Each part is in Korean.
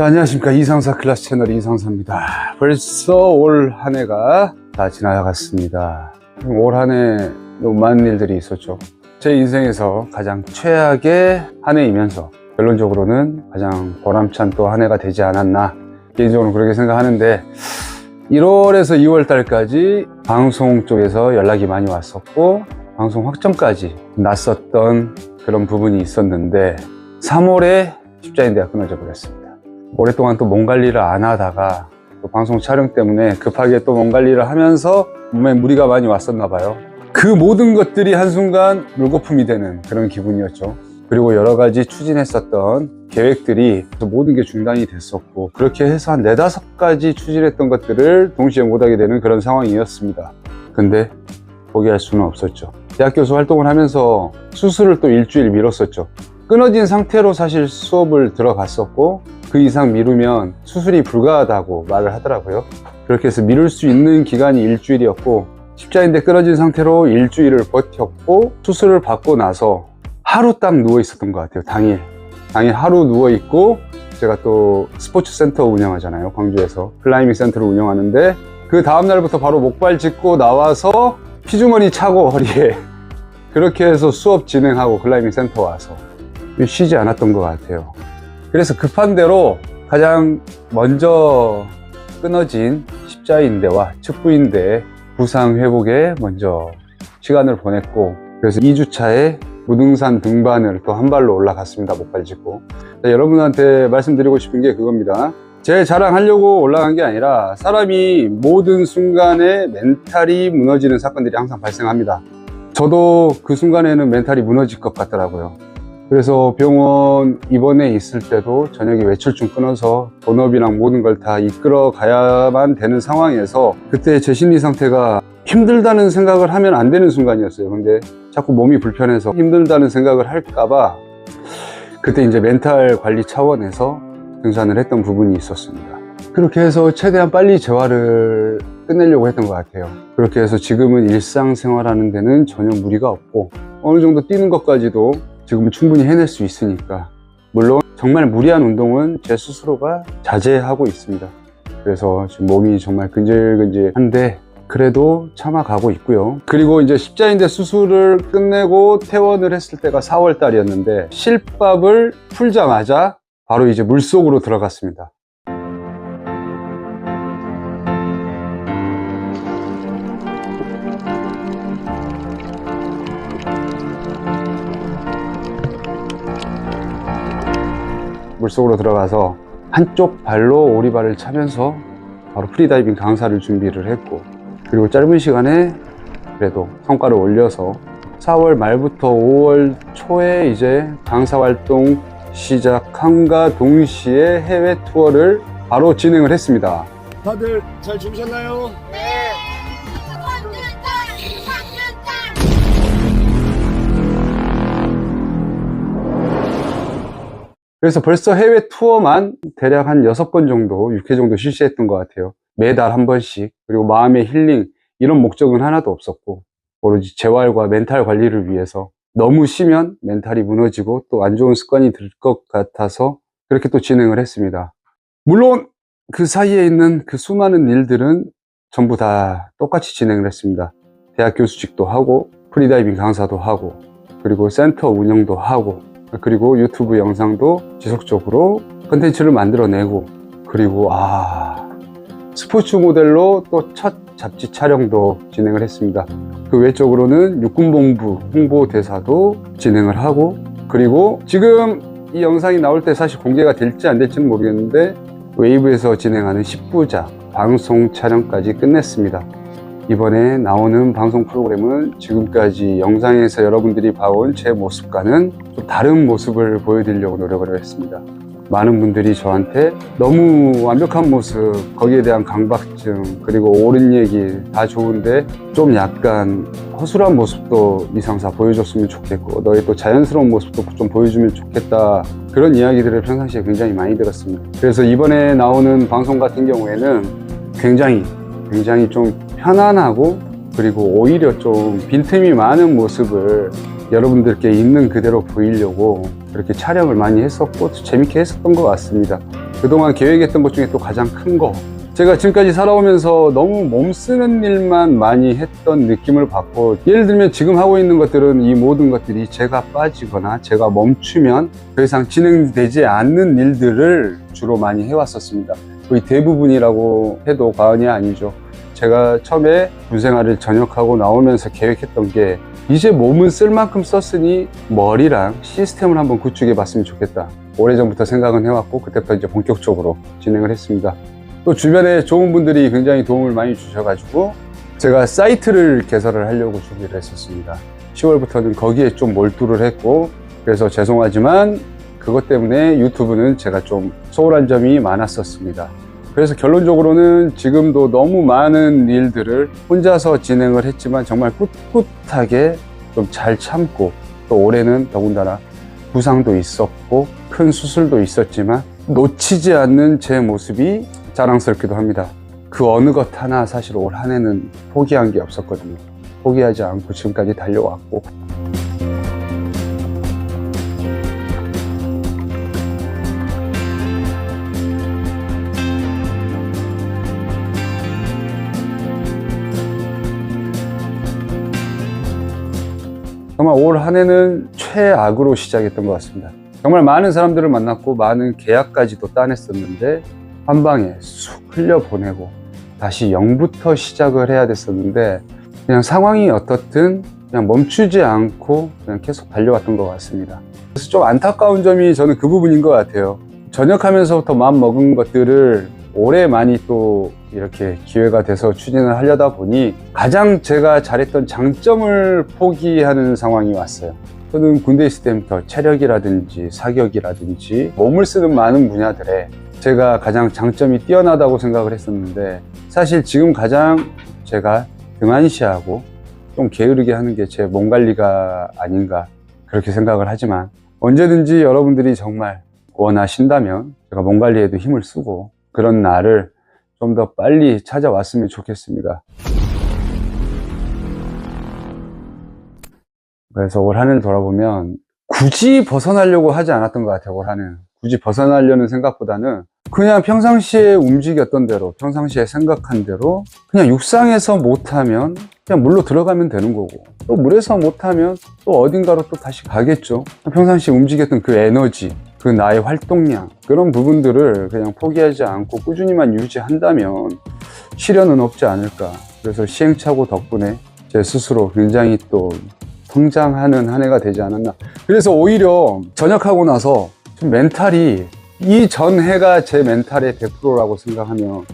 자, 안녕하십니까. 이상사 클래스 채널 이상사입니다. 벌써 올 한 해가 다 지나갔습니다. 올 한 해 너무 많은 일들이 있었죠. 제 인생에서 가장 최악의 한 해이면서 결론적으로는 가장 보람찬 또 한 해가 되지 않았나, 개인적으로 그렇게 생각하는데, 1월에서 2월 달까지 방송 쪽에서 연락이 많이 왔었고 방송 확정까지 났었던 그런 부분이 있었는데, 3월에 십자인대가 끊어져 버렸습니다. 오랫동안 또 몸 관리를 안 하다가 또 방송 촬영 때문에 급하게 또 몸 관리를 하면서 몸에 무리가 많이 왔었나 봐요. 그 모든 것들이 한순간 물거품이 되는 그런 기분이었죠. 그리고 여러 가지 추진했었던 계획들이 모든 게 중단이 됐었고, 그렇게 해서 한 4-5가지 추진했던 것들을 동시에 못하게 되는 그런 상황이었습니다. 근데 포기할 수는 없었죠. 대학 교수 활동을 하면서 수술을 또 일주일 미뤘었죠. 끊어진 상태로 사실 수업을 들어갔었고, 그 이상 미루면 수술이 불가하다고 말을 하더라고요. 그렇게 해서 미룰 수 있는 기간이 일주일이었고, 십자인대 끊어진 상태로 일주일을 버텼고, 수술을 받고 나서 하루 딱 누워 있었던 것 같아요. 당일 하루 누워 있고, 제가 또 스포츠 센터 운영하잖아요. 광주에서 클라이밍 센터를 운영하는데, 그 다음날부터 바로 목발 짚고 나와서 피주머니 차고 허리에 그렇게 해서 수업 진행하고 클라이밍 센터 와서 쉬지 않았던 것 같아요. 그래서 급한 대로 가장 먼저 끊어진 십자인대와 측부인대 부상 회복에 먼저 시간을 보냈고, 그래서 2주차에 무등산 등반을 또 한 발로 올라갔습니다. 목발 짚고. 여러분한테 말씀드리고 싶은 게 그겁니다. 제 자랑하려고 올라간 게 아니라, 사람이 모든 순간에 멘탈이 무너지는 사건들이 항상 발생합니다. 저도 그 순간에는 멘탈이 무너질 것 같더라고요. 그래서 병원 입원해 있을 때도 저녁에 외출증 끊어서 본업이랑 모든 걸 다 이끌어 가야만 되는 상황에서, 그때 제 심리 상태가 힘들다는 생각을 하면 안 되는 순간이었어요. 근데 자꾸 몸이 불편해서 힘들다는 생각을 할까봐 그때 이제 멘탈 관리 차원에서 등산을 했던 부분이 있었습니다. 그렇게 해서 최대한 빨리 재활을 끝내려고 했던 것 같아요. 그렇게 해서 지금은 일상생활하는 데는 전혀 무리가 없고, 어느 정도 뛰는 것까지도 지금은 충분히 해낼 수 있으니까, 물론 정말 무리한 운동은 제 스스로가 자제하고 있습니다. 그래서 지금 몸이 정말 근질근질한데 그래도 참아가고 있고요. 그리고 이제 십자인대 수술을 끝내고 퇴원을 했을 때가 4월 달이었는데, 실밥을 풀자마자 바로 이제 물속으로 들어갔습니다. 물속으로 들어가서 한쪽 발로 오리발을 차면서 바로 프리다이빙 강사를 준비를 했고, 그리고 짧은 시간에 그래도 성과를 올려서 4월 말부터 5월 초에 이제 강사 활동 시작함과 동시에 해외 투어를 바로 진행을 했습니다. 다들 잘 주무셨나요? 그래서 벌써 해외 투어만 대략 한 6번 정도, 6회 정도 실시했던 것 같아요. 매달 한 번씩. 그리고 마음의 힐링, 이런 목적은 하나도 없었고, 오로지 재활과 멘탈 관리를 위해서. 너무 쉬면 멘탈이 무너지고 또 안 좋은 습관이 들 것 같아서 그렇게 또 진행을 했습니다. 물론 그 사이에 있는 그 수많은 일들은 전부 다 똑같이 진행을 했습니다. 대학 교수직도 하고, 프리다이빙 강사도 하고, 그리고 센터 운영도 하고, 그리고 유튜브 영상도 지속적으로 컨텐츠를 만들어내고, 그리고 스포츠 모델로 또 첫 잡지 촬영도 진행을 했습니다. 그 외적으로는 육군본부 홍보대사도 진행을 하고, 그리고 지금 이 영상이 나올 때 사실 공개가 될지 안 될지는 모르겠는데, 웨이브에서 진행하는 10부작 방송 촬영까지 끝냈습니다. 이번에 나오는 방송 프로그램은 지금까지 영상에서 여러분들이 봐온 제 모습과는 좀 다른 모습을 보여드리려고 노력을 했습니다. 많은 분들이 저한테 너무 완벽한 모습, 거기에 대한 강박증, 그리고 옳은 얘기 다 좋은데 좀 약간 허술한 모습도 이상사 보여줬으면 좋겠고, 너의 또 자연스러운 모습도 좀 보여주면 좋겠다, 그런 이야기들을 평상시에 굉장히 많이 들었습니다. 그래서 이번에 나오는 방송 같은 경우에는 굉장히 좀 편안하고, 그리고 오히려 좀 빈틈이 많은 모습을 여러분들께 있는 그대로 보이려고 그렇게 촬영을 많이 했었고 재밌게 했었던 것 같습니다. 그동안 계획했던 것 중에 또 가장 큰 거, 제가 지금까지 살아오면서 너무 몸 쓰는 일만 많이 했던 느낌을 받고, 예를 들면 지금 하고 있는 것들은 이 모든 것들이 제가 빠지거나 제가 멈추면 더 이상 진행되지 않는 일들을 주로 많이 해왔었습니다. 거의 대부분이라고 해도 과언이 아니죠. 제가 처음에 군생활을 전역하고 나오면서 계획했던 게, 이제 몸은 쓸 만큼 썼으니 머리랑 시스템을 한번 구축해 봤으면 좋겠다. 오래전부터 생각은 해왔고 그때부터 이제 본격적으로 진행을 했습니다. 또 주변에 좋은 분들이 굉장히 도움을 많이 주셔가지고 제가 사이트를 개설을 하려고 준비를 했었습니다. 10월부터는 거기에 좀 몰두를 했고, 그래서 죄송하지만 그것 때문에 유튜브는 제가 좀 소홀한 점이 많았었습니다. 그래서 결론적으로는 지금도 너무 많은 일들을 혼자서 진행을 했지만 정말 꿋꿋하게 좀 잘 참고, 또 올해는 더군다나 부상도 있었고 큰 수술도 있었지만 놓치지 않는 제 모습이 자랑스럽기도 합니다. 그 어느 것 하나 사실 올 한 해는 포기한 게 없었거든요. 포기하지 않고 지금까지 달려왔고, 정말 올 한 해는 최악으로 시작했던 것 같습니다. 정말 많은 사람들을 만났고 많은 계약까지도 따냈었는데 한 방에 쑥 흘려보내고 다시 0부터 시작을 해야 됐었는데, 그냥 상황이 어떻든 그냥 멈추지 않고 그냥 계속 달려왔던 것 같습니다. 그래서 좀 안타까운 점이 저는 그 부분인 것 같아요. 전역하면서부터 마음 먹은 것들을 올해 많이 또 이렇게 기회가 돼서 추진을 하려다 보니 가장 제가 잘했던 장점을 포기하는 상황이 왔어요. 저는 군대 있을 때부터 체력이라든지 사격이라든지 몸을 쓰는 많은 분야들에 제가 가장 장점이 뛰어나다고 생각을 했었는데, 사실 지금 가장 제가 등한시하고 좀 게으르게 하는 게 제 몸 관리가 아닌가 그렇게 생각을 하지만, 언제든지 여러분들이 정말 원하신다면 제가 몸 관리에도 힘을 쓰고 그런 날을 좀 더 빨리 찾아왔으면 좋겠습니다. 그래서 올 한 해를 돌아보면 굳이 벗어나려고 하지 않았던 것 같아요. 올 한 해는 굳이 벗어나려는 생각보다는 그냥 평상시에 움직였던 대로, 평상시에 생각한 대로 그냥 육상에서 못하면 그냥 물로 들어가면 되는 거고, 또 물에서 못하면 또 어딘가로 또 다시 가겠죠. 평상시에 움직였던 그 에너지, 그 나의 활동량, 그런 부분들을 그냥 포기하지 않고 꾸준히만 유지한다면 시련은 없지 않을까. 그래서 시행착오 덕분에 제 스스로 굉장히 또 성장하는 한 해가 되지 않았나. 그래서 오히려 전역하고 나서 좀 멘탈이, 이 전 해가 제 멘탈의 100%라고 생각하면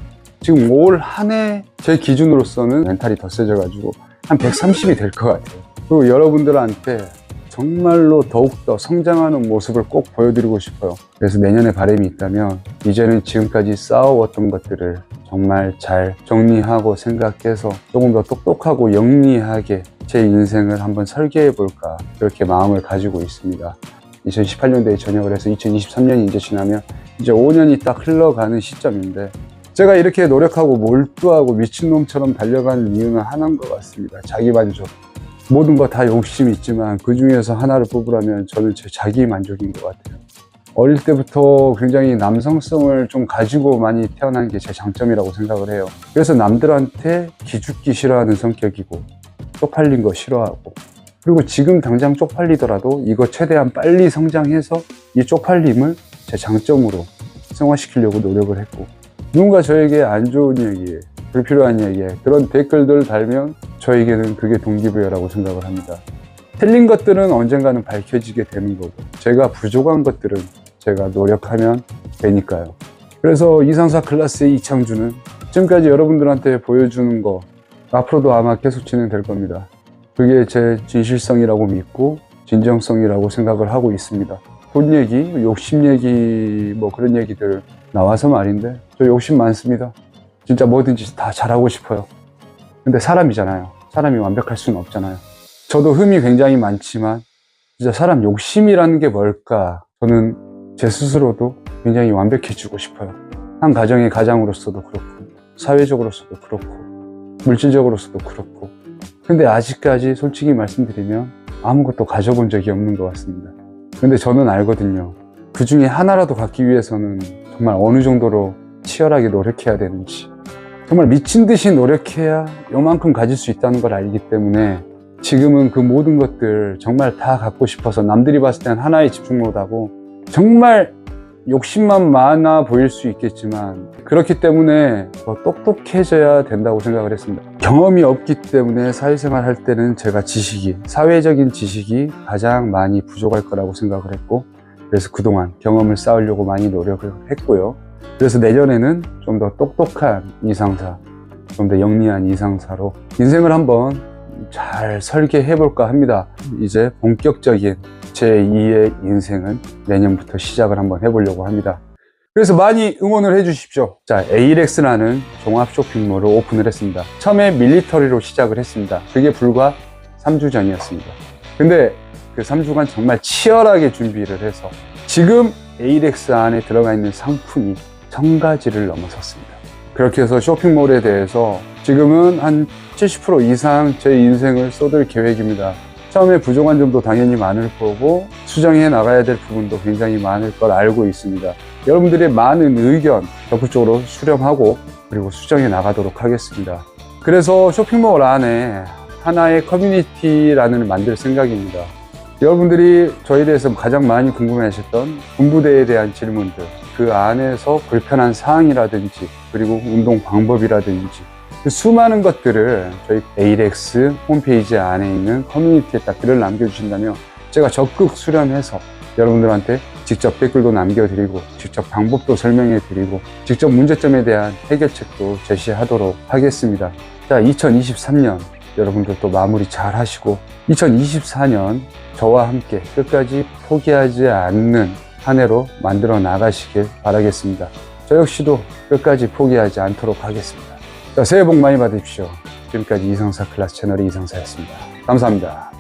지금 올 한 해 제 기준으로서는 멘탈이 더 세져가지고 한 130이 될 것 같아요. 그리고 여러분들한테 정말로 더욱더 성장하는 모습을 꼭 보여드리고 싶어요. 그래서 내년에 바람이 있다면 이제는 지금까지 쌓아왔던 것들을 정말 잘 정리하고 생각해서 조금 더 똑똑하고 영리하게 제 인생을 한번 설계해 볼까, 그렇게 마음을 가지고 있습니다. 2018년도에 전역을 해서 2023년이 이제 지나면 이제 5년이 딱 흘러가는 시점인데, 제가 이렇게 노력하고 몰두하고 미친놈처럼 달려가는 이유는 하나인 것 같습니다. 자기만족. 모든 거 다 욕심이 있지만 그 중에서 하나를 뽑으라면 저는 제 자기 만족인 것 같아요. 어릴 때부터 굉장히 남성성을 좀 가지고 많이 태어난 게 제 장점이라고 생각을 해요. 그래서 남들한테 기죽기 싫어하는 성격이고, 쪽팔린 거 싫어하고, 그리고 지금 당장 쪽팔리더라도 이거 최대한 빨리 성장해서 이 쪽팔림을 제 장점으로 승화시키려고 노력을 했고, 누군가 저에게 안 좋은 얘기에, 불필요한 얘기에 그런 댓글들 달면 저에게는 그게 동기부여라고 생각을 합니다. 틀린 것들은 언젠가는 밝혀지게 되는 거고, 제가 부족한 것들은 제가 노력하면 되니까요. 그래서 이상사 클래스의 이창준은 지금까지 여러분들한테 보여주는 거 앞으로도 아마 계속 진행될 겁니다. 그게 제 진실성이라고 믿고 진정성이라고 생각을 하고 있습니다. 돈 얘기, 욕심 얘기, 뭐 그런 얘기들 나와서 말인데, 저 욕심 많습니다. 진짜 뭐든지 다 잘하고 싶어요. 근데 사람이잖아요. 사람이 완벽할 수는 없잖아요. 저도 흠이 굉장히 많지만 진짜 사람 욕심이라는 게 뭘까? 저는 제 스스로도 굉장히 완벽해지고 싶어요. 한 가정의 가장으로서도 그렇고, 사회적으로서도 그렇고, 물질적으로서도 그렇고. 근데 아직까지 솔직히 말씀드리면 아무것도 가져본 적이 없는 것 같습니다. 근데 저는 알거든요. 그 중에 하나라도 갖기 위해서는 정말 어느 정도로 치열하게 노력해야 되는지, 정말 미친 듯이 노력해야 요만큼 가질 수 있다는 걸 알기 때문에 지금은 그 모든 것들 정말 다 갖고 싶어서 남들이 봤을 땐 하나에 집중 못하고 정말 욕심만 많아 보일 수 있겠지만 그렇기 때문에 더 똑똑해져야 된다고 생각을 했습니다. 경험이 없기 때문에 사회생활 할 때는 제가 사회적인 지식이 가장 많이 부족할 거라고 생각을 했고, 그래서 그동안 경험을 쌓으려고 많이 노력을 했고요. 그래서 내년에는 좀 더 똑똑한 이상사, 좀 더 영리한 이상사로 인생을 한번 잘 설계해 볼까 합니다. 이제 본격적인 제2의 인생은 내년부터 시작을 한번 해보려고 합니다. 그래서 많이 응원을 해 주십시오. 자, 에이렉스라는 종합 쇼핑몰을 오픈을 했습니다. 처음에 밀리터리로 시작을 했습니다. 그게 불과 3주 전이었습니다. 근데 그 3주간 정말 치열하게 준비를 해서 지금 에이렉스 안에 들어가 있는 상품이 1000가지를 넘어섰습니다. 그렇게 해서 쇼핑몰에 대해서 지금은 한 70% 이상 제 인생을 쏟을 계획입니다. 처음에 부족한 점도 당연히 많을 거고 수정해 나가야 될 부분도 굉장히 많을 걸 알고 있습니다. 여러분들의 많은 의견 적극적으로 수렴하고 그리고 수정해 나가도록 하겠습니다. 그래서 쇼핑몰 안에 하나의 커뮤니티라는 만들 생각입니다. 여러분들이 저에 대해서 가장 많이 궁금해하셨던 군부대에 대한 질문들, 그 안에서 불편한 사항이라든지 그리고 운동 방법이라든지 그 수많은 것들을 저희 에이렉스 홈페이지 안에 있는 커뮤니티에 딱 글을 남겨주신다면 제가 적극 수렴해서 여러분들한테 직접 댓글도 남겨드리고 직접 방법도 설명해드리고 직접 문제점에 대한 해결책도 제시하도록 하겠습니다. 자, 2023년 여러분들도 마무리 잘 하시고 2024년 저와 함께 끝까지 포기하지 않는 한 해로 만들어 나가시길 바라겠습니다. 저 역시도 끝까지 포기하지 않도록 하겠습니다. 자, 새해 복 많이 받으십시오. 지금까지 이상사 클래스 채널의 이상사였습니다. 감사합니다.